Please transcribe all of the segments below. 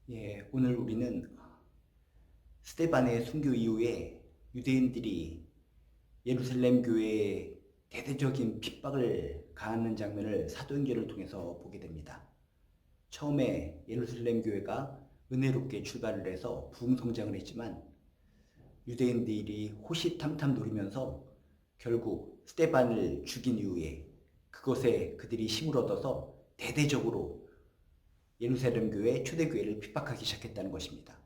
예, 오늘 우리는 스데반의 순교 이후에 유대인들이 예루살렘 교회에 대대적인 핍박을 가하는 장면을 사도행전을 통해서 보게 됩니다. 처음에 예루살렘 교회가 은혜롭게 출발을 해서 부흥성장을 했지만 유대인들이 호시탐탐 노리면서 결국 스데반을 죽인 이후에 그것에 그들이 힘을 얻어서 대대적으로 예루살렘 교회 초대교회를 핍박하기 시작했다는 것입니다.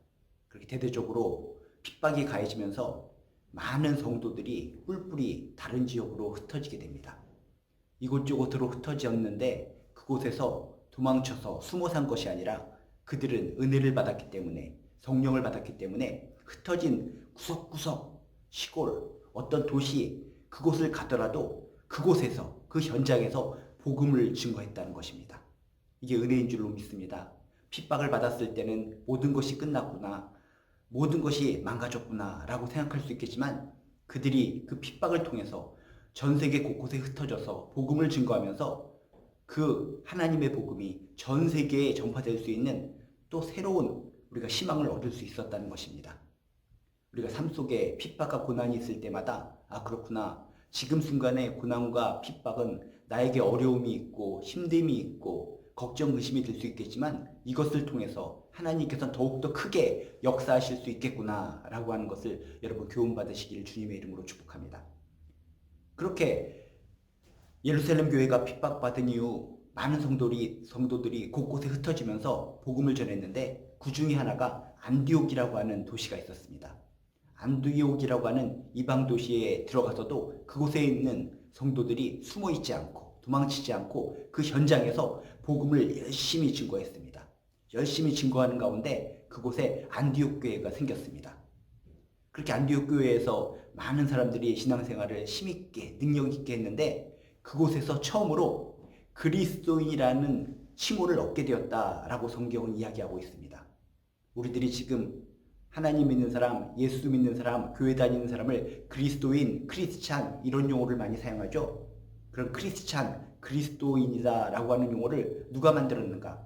그렇게 대대적으로 핍박이 가해지면서 많은 성도들이 뿔뿔이 다른 지역으로 흩어지게 됩니다. 이곳저곳으로 흩어졌는데 그곳에서 도망쳐서 숨어 산 것이 아니라 그들은 은혜를 받았기 때문에, 성령을 받았기 때문에 흩어진 구석구석 시골 어떤 도시 그곳을 가더라도 그곳에서, 그 현장에서 복음을 증거했다는 것입니다. 이게 은혜인 줄로 믿습니다. 핍박을 받았을 때는 모든 것이 끝났구나, 모든 것이 망가졌구나 라고 생각할 수 있겠지만 그들이 그 핍박을 통해서 전 세계 곳곳에 흩어져서 복음을 증거하면서 그 하나님의 복음이 전 세계에 전파될 수 있는 또 새로운 우리가 희망을 얻을 수 있었다는 것입니다. 우리가 삶 속에 핍박과 고난이 있을 때마다 그렇구나, 지금 순간의 고난과 핍박은 나에게 어려움이 있고 힘듦이 있고 걱정, 의심이 들 수 있겠지만 이것을 통해서 하나님께서 더욱더 크게 역사하실 수 있겠구나 라고 하는 것을 여러분 교훈받으시기를 주님의 이름으로 축복합니다. 그렇게 예루살렘 교회가 핍박받은 이후 많은 성도들이 곳곳에 흩어지면서 복음을 전했는데 그 중에 하나가 안디옥이라고 하는 도시가 있었습니다. 안디옥이라고 하는 이방 도시에 들어가서도 그곳에 있는 성도들이 숨어 있지 않고 도망치지 않고 그 현장에서 복음을 열심히 증거했습니다. 열심히 증거하는 가운데 그곳에 안디옥 교회가 생겼습니다. 그렇게 안디옥 교회에서 많은 사람들이 신앙생활을 힘있게 능력있게 했는데 그곳에서 처음으로 그리스도인이라는 칭호를 얻게 되었다라고 성경은 이야기하고 있습니다. 우리들이 지금 하나님 믿는 사람, 예수 믿는 사람, 교회 다니는 사람을 그리스도인, 크리스찬 이런 용어를 많이 사용하죠. 그런 크리스찬, 그리스도인이다 라고 하는 용어를 누가 만들었는가?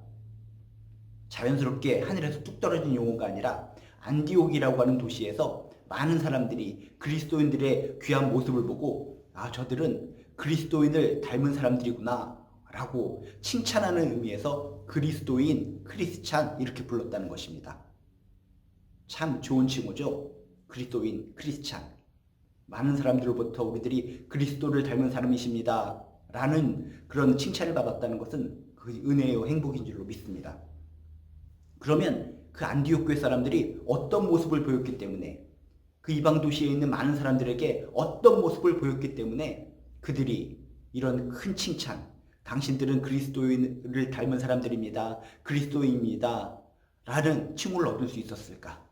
자연스럽게 하늘에서 뚝 떨어진 용어가 아니라 안디옥이라고 하는 도시에서 많은 사람들이 그리스도인들의 귀한 모습을 보고 저들은 그리스도인을 닮은 사람들이구나 라고 칭찬하는 의미에서 그리스도인, 크리스찬 이렇게 불렀다는 것입니다. 참 좋은 칭호죠. 그리스도인, 크리스찬. 많은 사람들로부터 우리들이 그리스도를 닮은 사람이십니다 라는 그런 칭찬을 받았다는 것은 그 은혜요 행복인 줄로 믿습니다. 그러면 그 안디옥 교회 사람들이 어떤 모습을 보였기 때문에, 그 이방 도시에 있는 많은 사람들에게 어떤 모습을 보였기 때문에 그들이 이런 큰 칭찬, 당신들은 그리스도인을 닮은 사람들입니다, 그리스도인입니다 라는 칭호를 얻을 수 있었을까?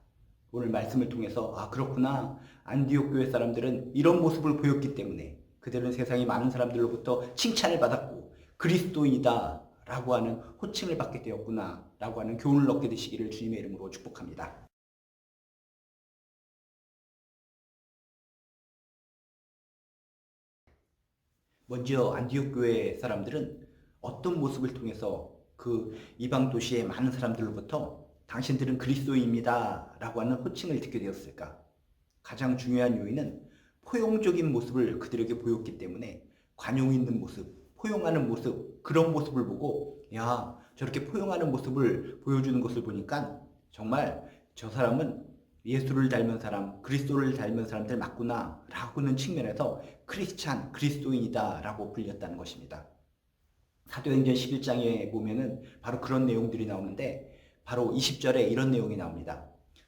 오늘 말씀을 통해서 그렇구나, 안디옥 교회 사람들은 이런 모습을 보였기 때문에 그들은 세상의 많은 사람들로부터 칭찬을 받았고 그리스도인이다 라고 하는 호칭을 받게 되었구나 라고 하는 교훈을 얻게 되시기를 주님의 이름으로 축복합니다. 먼저 안디옥 교회 사람들은 어떤 모습을 통해서 그 이방 도시의 많은 사람들로부터 당신들은 그리스도인입니다 라고 하는 호칭을 듣게 되었을까? 가장 중요한 요인은 포용적인 모습을 그들에게 보였기 때문에 관용 있는 모습, 포용하는 모습, 그런 모습을 보고 저렇게 포용하는 모습을 보여주는 것을 보니까 정말 저 사람은 예수를 닮은 사람, 그리스도를 닮은 사람들 맞구나 라고 하는 측면에서 크리스찬, 그리스도인이다 라고 불렸다는 것입니다. 사도행전 11장에 보면은 바로 그런 내용들이 나오는데 바로 20절에 이런 내용이 나옵니다.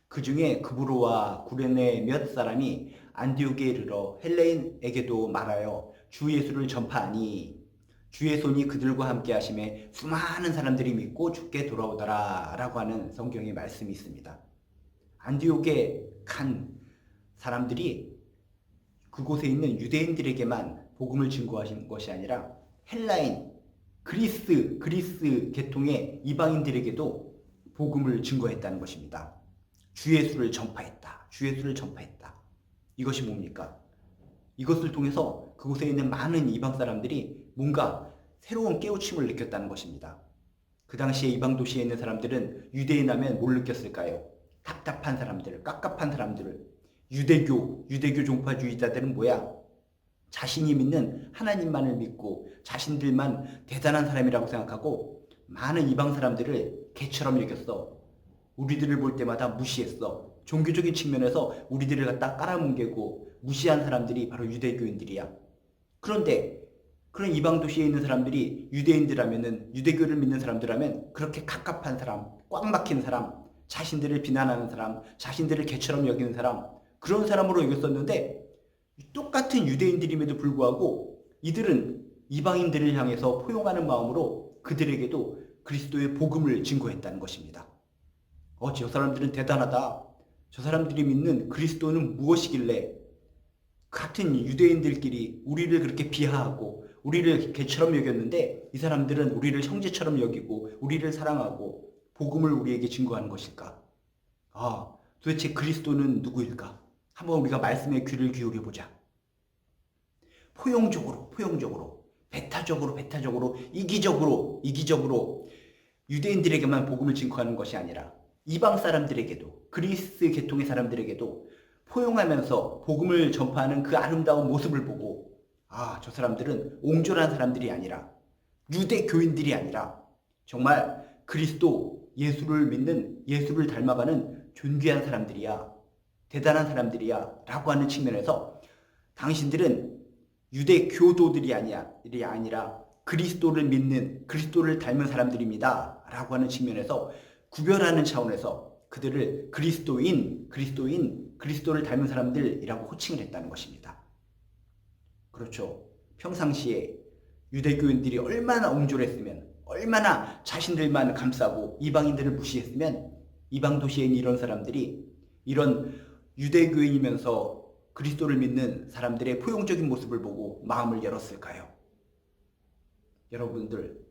그 중에 구브로와 구레네 몇 사람이 안디옥에 이르러 헬레인에게도 말하여 주 예수를 전파하니 주의 손이 그들과 함께 하심에 수많은 사람들이 믿고 주께 돌아오더라 라고 하는 성경의 말씀이 있습니다. 안디옥에 간 사람들이 그곳에 있는 유대인들에게만 복음을 증거하신 것이 아니라 헬라인, 그리스 계통의 이방인들에게도 복음을 증거했다는 것입니다. 주 예수를 전파했다. 주 예수를 전파했다. 이것이 뭡니까? 이것을 통해서 그곳에 있는 많은 이방 사람들이 뭔가 새로운 깨우침을 느꼈다는 것입니다. 그 당시에 이방 도시에 있는 사람들은 유대인 하면 뭘 느꼈을까요? 답답한 사람들, 깝깝한 사람들. 유대교 종파주의자들은 뭐야? 자신이 믿는 하나님만을 믿고 자신들만 대단한 사람이라고 생각하고 많은 이방 사람들을 개처럼 여겼어. 우리들을 볼 때마다 무시했어. 종교적인 측면에서 우리들을 갖다 깔아뭉개고 무시한 사람들이 바로 유대교인들이야. 그런데 그런 이방 도시에 있는 사람들이 유대인들하면은, 유대교를 믿는 사람들하면 그렇게 갑갑한 사람, 꽉 막힌 사람, 자신들을 비난하는 사람, 자신들을 개처럼 여기는 사람, 그런 사람으로 여겼었는데 똑같은 유대인들임에도 불구하고 이들은 이방인들을 향해서 포용하는 마음으로 그들에게도 그리스도의 복음을 증거했다는 것입니다. 저 사람들은 대단하다. 저 사람들이 믿는 그리스도는 무엇이길래 같은 유대인들끼리 우리를 그렇게 비하하고 우리를 개처럼 여겼는데 이 사람들은 우리를 형제처럼 여기고 우리를 사랑하고 복음을 우리에게 증거하는 것일까? 도대체 그리스도는 누구일까? 한번 우리가 말씀에 귀를 기울여 보자. 포용적으로, 배타적으로, 이기적으로 유대인들에게만 복음을 증거하는 것이 아니라 이방 사람들에게도, 그리스 계통의 사람들에게도 포용하면서 복음을 전파하는 그 아름다운 모습을 보고 저 사람들은 옹졸한 사람들이 아니라 유대교인들이 아니라 정말 그리스도 예수를 믿는, 예수를 닮아가는 존귀한 사람들이야, 대단한 사람들이야 라고 하는 측면에서 당신들은 유대교도들이 아니라 그리스도를 믿는, 그리스도를 닮은 사람들입니다 라고 하는 측면에서 구별하는 차원에서 그들을 그리스도를 닮은 사람들이라고 호칭을 했다는 것입니다. 그렇죠. 평상시에 유대교인들이 얼마나 옹졸했으면, 얼마나 자신들만 감싸고 이방인들을 무시했으면 이방 도시에 있는 이런 사람들이 이런 유대교인이면서 그리스도를 믿는 사람들의 포용적인 모습을 보고 마음을 열었을까요? 여러분들,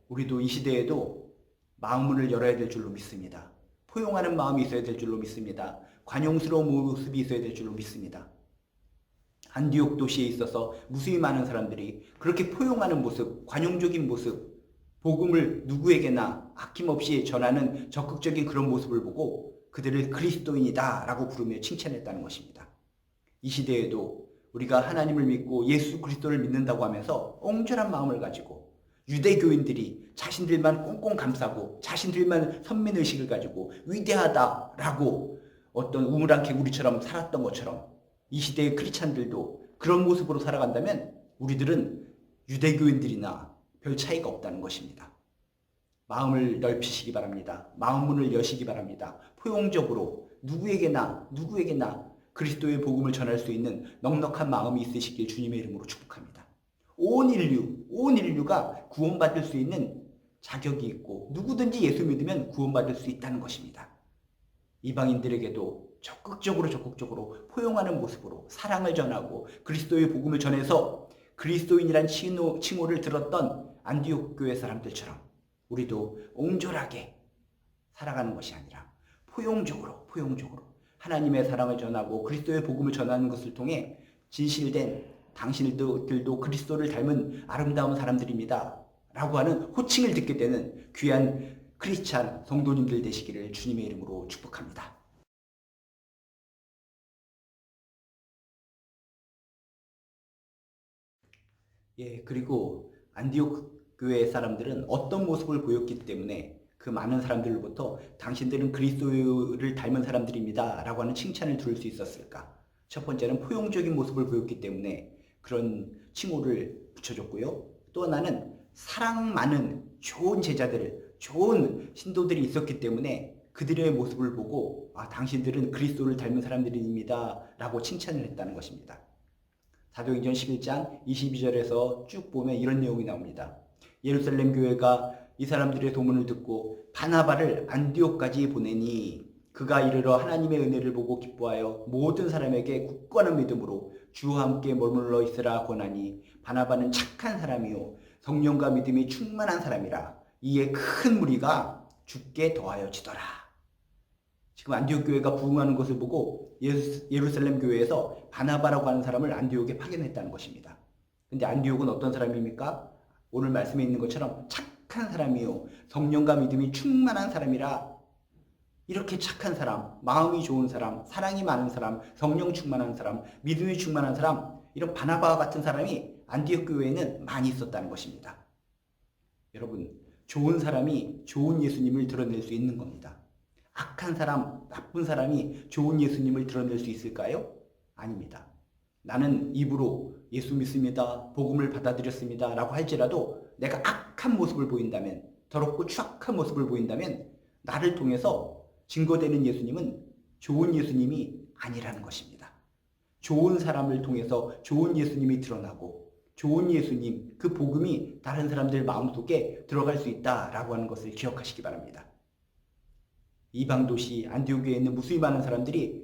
우리도 이 시대에도 마음을 열어야 될 줄로 믿습니다. 포용하는 마음이 있어야 될 줄로 믿습니다. 관용스러운 모습이 있어야 될 줄로 믿습니다. 안디옥 도시에 있어서 무수히 많은 사람들이 그렇게 포용하는 모습, 관용적인 모습, 복음을 누구에게나 아낌없이 전하는 적극적인 그런 모습을 보고 그들을 그리스도인이다 라고 부르며 칭찬했다는 것입니다. 이 시대에도 우리가 하나님을 믿고 예수 그리스도를 믿는다고 하면서 옹졸한 마음을 가지고 유대교인들이 자신들만 꽁꽁 감싸고 자신들만 선민의식을 가지고 위대하다라고 어떤 우물안 개구리처럼 살았던 것처럼 이 시대의 크리스찬들도 그런 모습으로 살아간다면 우리들은 유대교인들이나 별 차이가 없다는 것입니다. 마음을 넓히시기 바랍니다. 마음문을 여시기 바랍니다. 포용적으로 누구에게나 그리스도의 복음을 전할 수 있는 넉넉한 마음이 있으시길 주님의 이름으로 축복합니다. 온 인류가 구원받을 수 있는 자격이 있고 누구든지 예수 믿으면 구원받을 수 있다는 것입니다. 이방인들에게도 적극적으로 포용하는 모습으로 사랑을 전하고 그리스도의 복음을 전해서 그리스도인이란 칭호를 들었던 안디옥 교회 사람들처럼 우리도 옹졸하게 살아가는 것이 아니라 포용적으로 하나님의 사랑을 전하고 그리스도의 복음을 전하는 것을 통해 진실된 당신들도 그리스도를 닮은 아름다운 사람들입니다 라고 하는 호칭을 듣게 되는 귀한 크리스찬 성도님들 되시기를 주님의 이름으로 축복합니다. 그리고 안디옥 교회 사람들은 어떤 모습을 보였기 때문에 그 많은 사람들로부터 당신들은 그리스도를 닮은 사람들입니다 라고 하는 칭찬을 들을 수 있었을까? 첫 번째는 포용적인 모습을 보였기 때문에 그런 칭호를 붙여줬고요. 또 하나는 사랑 많은 좋은 제자들, 좋은 신도들이 있었기 때문에 그들의 모습을 보고 당신들은 그리스도를 닮은 사람들입니다 라고 칭찬을 했다는 것입니다. 사도행전 11장 22절에서 쭉 보면 이런 내용이 나옵니다. 예루살렘 교회가 이 사람들의 소문을 듣고 바나바를 안디옥까지 보내니 그가 이르러 하나님의 은혜를 보고 기뻐하여 모든 사람에게 굳건한 믿음으로 주와 함께 머물러 있으라 권하니 바나바는 착한 사람이요 성령과 믿음이 충만한 사람이라 이에 큰 무리가 죽게 더하여지더라. 지금 안디옥 교회가 부흥하는 것을 보고 예루살렘 교회에서 바나바라고 하는 사람을 안디옥에 파견했다는 것입니다. 근데 안디옥은 어떤 사람입니까? 오늘 말씀에 있는 것처럼 착한 착한 사람이요 성령과 믿음이 충만한 사람이라. 이렇게 착한 사람, 마음이 좋은 사람, 사랑이 많은 사람, 성령 충만한 사람, 믿음이 충만한 사람, 이런 바나바와 같은 사람이 안디옥 교회에는 많이 있었다는 것입니다. 여러분, 좋은 사람이 좋은 예수님을 드러낼 수 있는 겁니다. 악한 사람, 나쁜 사람이 좋은 예수님을 드러낼 수 있을까요? 아닙니다. 나는 입으로 예수 믿습니다, 복음을 받아들였습니다 라고 할지라도 내가 악한 모습을 보인다면, 더럽고 추악한 모습을 보인다면 나를 통해서 증거되는 예수님은 좋은 예수님이 아니라는 것입니다. 좋은 사람을 통해서 좋은 예수님이 드러나고 좋은 예수님, 그 복음이 다른 사람들 마음속에 들어갈 수 있다라고 하는 것을 기억하시기 바랍니다. 이방도시 안디옥에 있는 무수히 많은 사람들이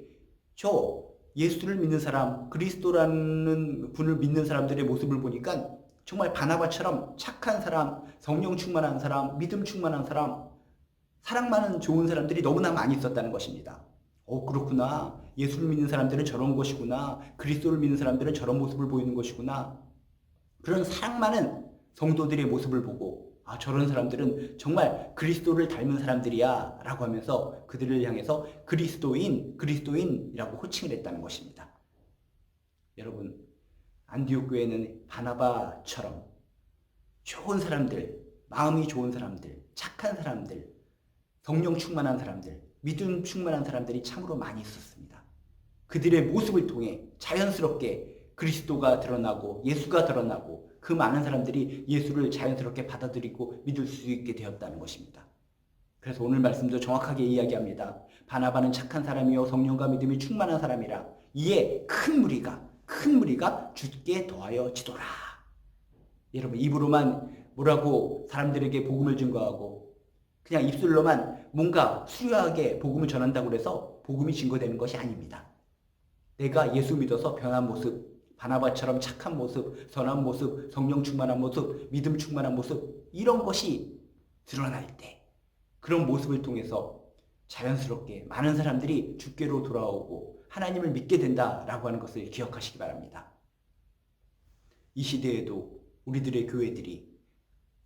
저 예수를 믿는 사람, 그리스도라는 분을 믿는 사람들의 모습을 보니까 정말 바나바처럼 착한 사람, 성령 충만한 사람, 믿음 충만한 사람, 사랑 많은 좋은 사람들이 너무나 많이 있었다는 것입니다. 그렇구나. 예수를 믿는 사람들은 저런 것이구나. 그리스도를 믿는 사람들은 저런 모습을 보이는 것이구나. 그런 사랑 많은 성도들의 모습을 보고 저런 사람들은 정말 그리스도를 닮은 사람들이야 라고 하면서 그들을 향해서 그리스도인이라고 호칭을 했다는 것입니다. 여러분, 안디옥 교회는 바나바처럼 좋은 사람들, 마음이 좋은 사람들, 착한 사람들, 성령 충만한 사람들, 믿음 충만한 사람들이 참으로 많이 있었습니다. 그들의 모습을 통해 자연스럽게 그리스도가 드러나고 예수가 드러나고 그 많은 사람들이 예수를 자연스럽게 받아들이고 믿을 수 있게 되었다는 것입니다. 그래서 오늘 말씀도 정확하게 이야기합니다. 바나바는 착한 사람이요 성령과 믿음이 충만한 사람이라. 이에 큰 무리가 주께 더하여 지도라. 여러분, 입으로만 뭐라고 사람들에게 복음을 증거하고 그냥 입술로만 뭔가 수요하게 복음을 전한다고 해서 복음이 증거되는 것이 아닙니다. 내가 예수 믿어서 변한 모습, 바나바처럼 착한 모습, 선한 모습, 성령 충만한 모습, 믿음 충만한 모습, 이런 것이 드러날 때 그런 모습을 통해서 자연스럽게 많은 사람들이 주께로 돌아오고 하나님을 믿게 된다라고 하는 것을 기억하시기 바랍니다. 이 시대에도 우리들의 교회들이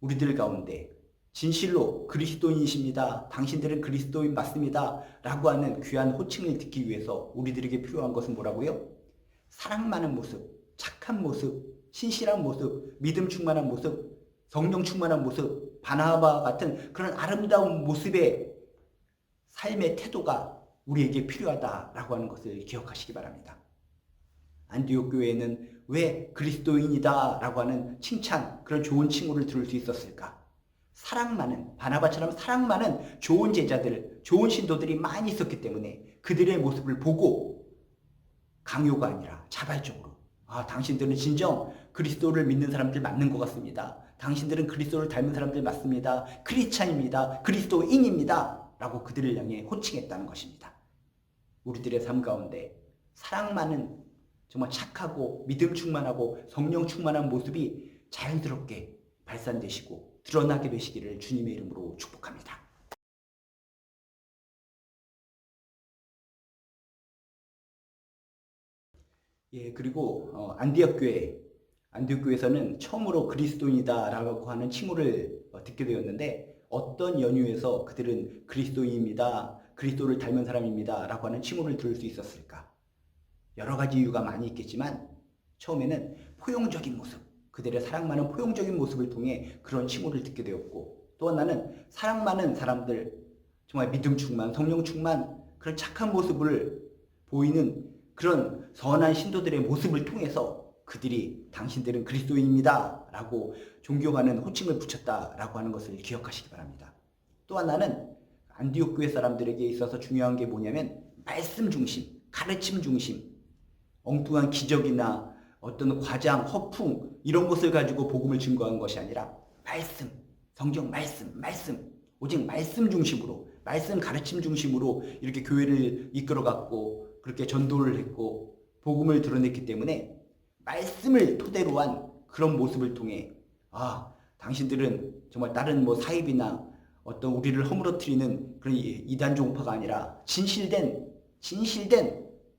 우리들 가운데 진실로 그리스도인이십니다, 당신들은 그리스도인 맞습니다 라고 하는 귀한 호칭을 듣기 위해서 우리들에게 필요한 것은 뭐라고요? 사랑 많은 모습, 착한 모습, 신실한 모습, 믿음 충만한 모습, 성령 충만한 모습, 바나바 같은 그런 아름다운 모습의 삶의 태도가 우리에게 필요하다라고 하는 것을 기억하시기 바랍니다. 안디옥 교회에는 왜 그리스도인이다 라고 하는 칭찬, 그런 좋은 칭호를 들을 수 있었을까? 사랑 많은, 바나바처럼 사랑 많은 좋은 제자들, 좋은 신도들이 많이 있었기 때문에 그들의 모습을 보고 강요가 아니라 자발적으로 당신들은 진정 그리스도를 믿는 사람들 맞는 것 같습니다. 당신들은 그리스도를 닮은 사람들 맞습니다. 크리스찬입니다. 그리스도인입니다. 라고 그들을 향해 호칭했다는 것입니다. 우리들의 삶 가운데 사랑 많은 정말 착하고 믿음 충만하고 성령 충만한 모습이 자연스럽게 발산되시고 드러나게 되시기를 주님의 이름으로 축복합니다. 그리고 안디옥 교회에서는 처음으로 그리스도인이다라고 하는 칭호를 듣게 되었는데 어떤 연유에서 그들은 그리스도인입니다, 그리스도를 닮은 사람입니다 라고 하는 칭호를 들을 수 있었을까? 여러 가지 이유가 많이 있겠지만 처음에는 포용적인 모습, 그들의 사랑 많은 포용적인 모습을 통해 그런 칭호를 듣게 되었고, 또 하나는 사랑 많은 사람들, 정말 믿음 충만, 성령 충만, 그런 착한 모습을 보이는 그런 선한 신도들의 모습을 통해서 그들이 당신들은 그리스도인입니다 라고 존경하는 호칭을 붙였다라고 하는 것을 기억하시기 바랍니다. 또 하나는 안디옥 교회 사람들에게 있어서 중요한 게 뭐냐면 말씀 중심, 가르침 중심, 엉뚱한 기적이나 어떤 과장, 허풍 이런 것을 가지고 복음을 증거한 것이 아니라 말씀, 성경 말씀, 오직 말씀 중심으로, 말씀 가르침 중심으로 이렇게 교회를 이끌어갔고 그렇게 전도를 했고 복음을 드러냈기 때문에 말씀을 토대로 한 그런 모습을 통해 당신들은 정말 다른 사입이나 어떤 우리를 허물어뜨리는 그런 이단 종파가 아니라 진실된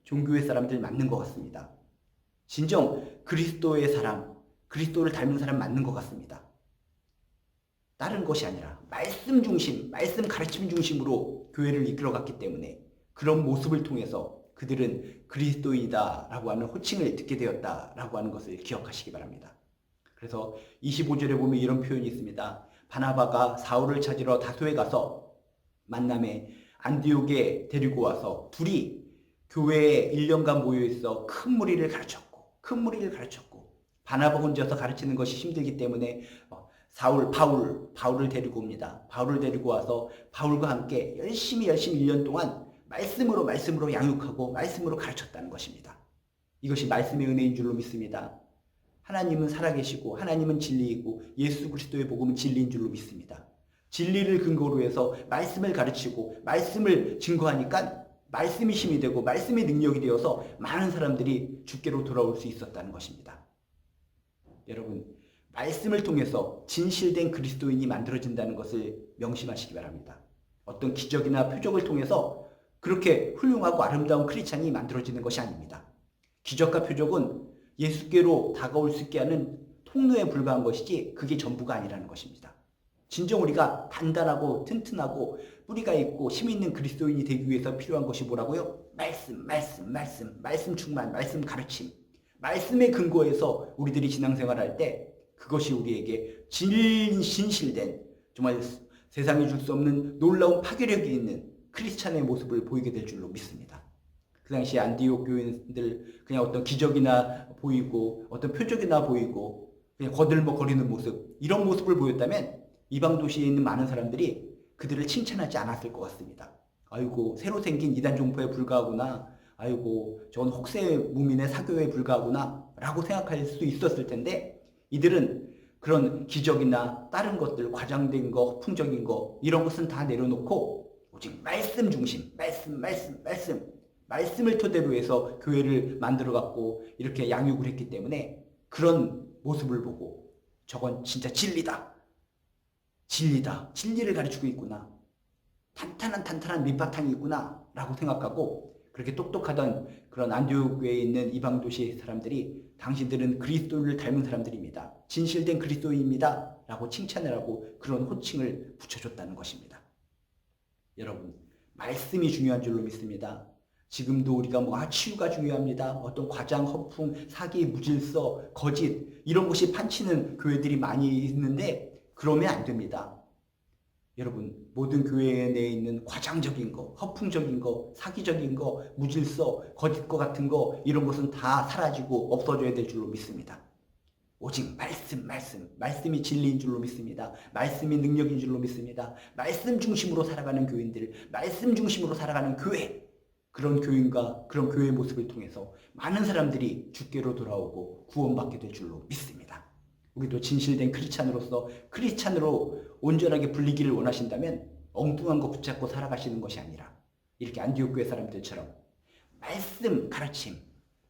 종교의 사람들 맞는 것 같습니다. 진정 그리스도의 사람, 그리스도를 닮은 사람 맞는 것 같습니다. 다른 것이 아니라 말씀 중심, 말씀 가르침 중심으로 교회를 이끌어갔기 때문에 그런 모습을 통해서 그들은 그리스도인이다라고 하는 호칭을 듣게 되었다라고 하는 것을 기억하시기 바랍니다. 그래서 25절에 보면 이런 표현이 있습니다. 바나바가 사울을 찾으러 다소에 가서 만남에 안디옥에 데리고 와서 둘이 교회에 1년간 모여있어 큰 무리를 가르쳤고 바나바 혼자서 가르치는 것이 힘들기 때문에 바울을 데리고 옵니다. 바울을 데리고 와서 바울과 함께 열심히 1년 동안 말씀으로 양육하고 말씀으로 가르쳤다는 것입니다. 이것이 말씀의 은혜인 줄로 믿습니다. 하나님은 살아계시고 하나님은 진리이고 예수 그리스도의 복음은 진리인 줄로 믿습니다. 진리를 근거로 해서 말씀을 가르치고 말씀을 증거하니까 말씀이 힘이 되고 말씀이 능력이 되어서 많은 사람들이 주께로 돌아올 수 있었다는 것입니다. 여러분, 말씀을 통해서 진실된 그리스도인이 만들어진다는 것을 명심하시기 바랍니다. 어떤 기적이나 표적을 통해서 그렇게 훌륭하고 아름다운 크리스찬이 만들어지는 것이 아닙니다. 기적과 표적은 예수께로 다가올 수 있게 하는 통로에 불과한 것이지 그게 전부가 아니라는 것입니다. 진정 우리가 단단하고 튼튼하고 뿌리가 있고 힘이 있는 그리스도인이 되기 위해서 필요한 것이 뭐라고요? 말씀 충만, 말씀 가르침. 말씀의 근거에서 우리들이 신앙생활할 때 그것이 우리에게 진실된 정말 세상에 줄 수 없는 놀라운 파괴력이 있는 크리스찬의 모습을 보이게 될 줄로 믿습니다. 그 당시 안디옥 교인들 그냥 어떤 기적이나 보이고 어떤 표적이나 보이고 그냥 거들먹거리는 모습, 이런 모습을 보였다면 이방 도시에 있는 많은 사람들이 그들을 칭찬하지 않았을 것 같습니다. 아이고, 새로 생긴 이단 종파에 불과하구나, 아이고 저건 혹세 무민의 사교에 불과하구나 라고 생각할 수 있었을 텐데, 이들은 그런 기적이나 다른 것들, 과장된 거, 허풍적인 거, 이런 것은 다 내려놓고 오직 말씀 중심, 말씀을 토대로 해서 교회를 만들어갖고 이렇게 양육을 했기 때문에 그런 모습을 보고 저건 진짜 진리다, 진리를 가르치고 있구나, 탄탄한 밑바탕이 있구나 라고 생각하고, 그렇게 똑똑하던 그런 안디옥에 있는 이방 도시 사람들이 당신들은 그리스도를 닮은 사람들입니다, 진실된 그리스도인입니다 라고 칭찬을 하고 그런 호칭을 붙여줬다는 것입니다. 여러분, 말씀이 중요한 줄로 믿습니다. 지금도 우리가 치유가 중요합니다, 어떤 과장, 허풍, 사기, 무질서, 거짓, 이런 것이 판치는 교회들이 많이 있는데 그러면 안 됩니다. 여러분, 모든 교회 내에 있는 과장적인 거, 허풍적인 거, 사기적인 거, 무질서, 거짓과 같은 거, 이런 것은 다 사라지고 없어져야 될 줄로 믿습니다. 오직 말씀이 진리인 줄로 믿습니다. 말씀이 능력인 줄로 믿습니다. 말씀 중심으로 살아가는 교인들, 말씀 중심으로 살아가는 교회, 그런 교인과 그런 교회의 모습을 통해서 많은 사람들이 주께로 돌아오고 구원받게 될 줄로 믿습니다. 우리도 진실된 크리스찬으로 온전하게 불리기를 원하신다면 엉뚱한 거 붙잡고 살아가시는 것이 아니라 이렇게 안디옥 교회 사람들처럼 말씀 가르침,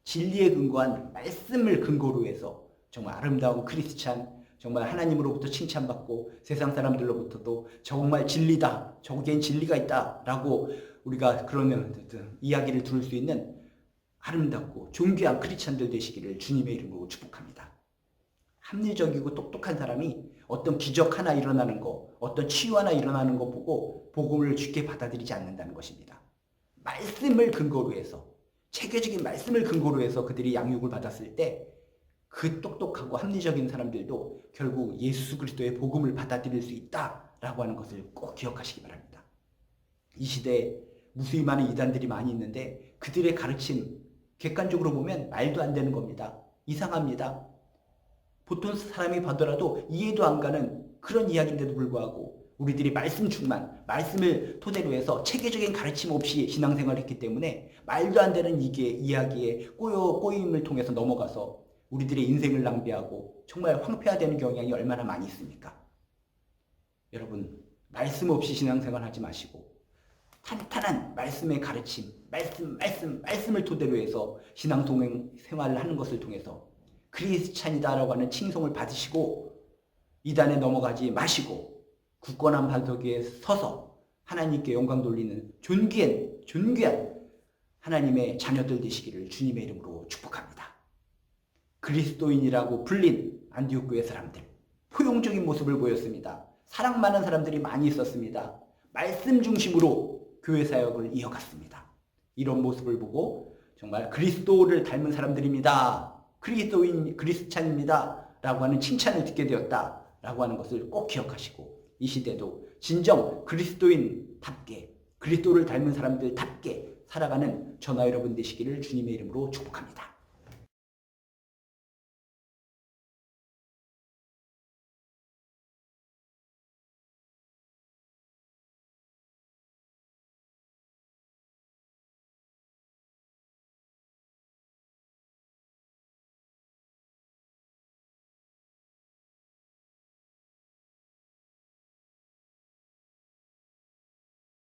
진리에 근거한 말씀을 근거로 해서 정말 아름다운 크리스찬, 정말 하나님으로부터 칭찬받고 세상 사람들로부터도 정말 진리다, 저기엔 진리가 있다 라고 우리가 그러면 이야기를 들을 수 있는 아름답고 존귀한 크리스찬들 되시기를 주님의 이름으로 축복합니다. 합리적이고 똑똑한 사람이 어떤 기적 하나 일어나는 거, 어떤 치유 하나 일어나는 거 보고 복음을 쉽게 받아들이지 않는다는 것입니다. 말씀을 근거로 해서, 체계적인 말씀을 근거로 해서 그들이 양육을 받았을 때 그 똑똑하고 합리적인 사람들도 결국 예수 그리스도의 복음을 받아들일 수 있다라고 하는 것을 꼭 기억하시기 바랍니다. 이 시대에 무수히 많은 이단들이 많이 있는데 그들의 가르침, 객관적으로 보면 말도 안 되는 겁니다. 이상합니다. 보통 사람이 봐더라도 이해도 안 가는 그런 이야기인데도 불구하고 우리들이 말씀 충만, 말씀을 토대로 해서 체계적인 가르침 없이 신앙생활을 했기 때문에 말도 안 되는 이야기에 꼬임을 통해서 넘어가서 우리들의 인생을 낭비하고 정말 황폐화되는 경향이 얼마나 많이 있습니까? 여러분, 말씀 없이 신앙생활 하지 마시고 탄탄한 말씀의 가르침, 말씀을 토대로 해서 신앙생활을 하는 것을 통해서 크리스찬이다라고 하는 칭송을 받으시고 이단에 넘어가지 마시고 굳건한 반석 위에 서서 하나님께 영광 돌리는 존귀한 하나님의 자녀들 되시기를 주님의 이름으로 축복합니다. 그리스도인이라고 불린 안디옥 교회 사람들, 포용적인 모습을 보였습니다. 사랑 많은 사람들이 많이 있었습니다. 말씀 중심으로 교회 사역을 이어갔습니다. 이런 모습을 보고 정말 그리스도를 닮은 사람들입니다. 그리스도인, 그리스찬입니다. 라고 하는 칭찬을 듣게 되었다. 라고 하는 것을 꼭 기억하시고 이 시대도 진정 그리스도인답게 그리스도를 닮은 사람들답게 살아가는 저나 여러분 되시기를 주님의 이름으로 축복합니다.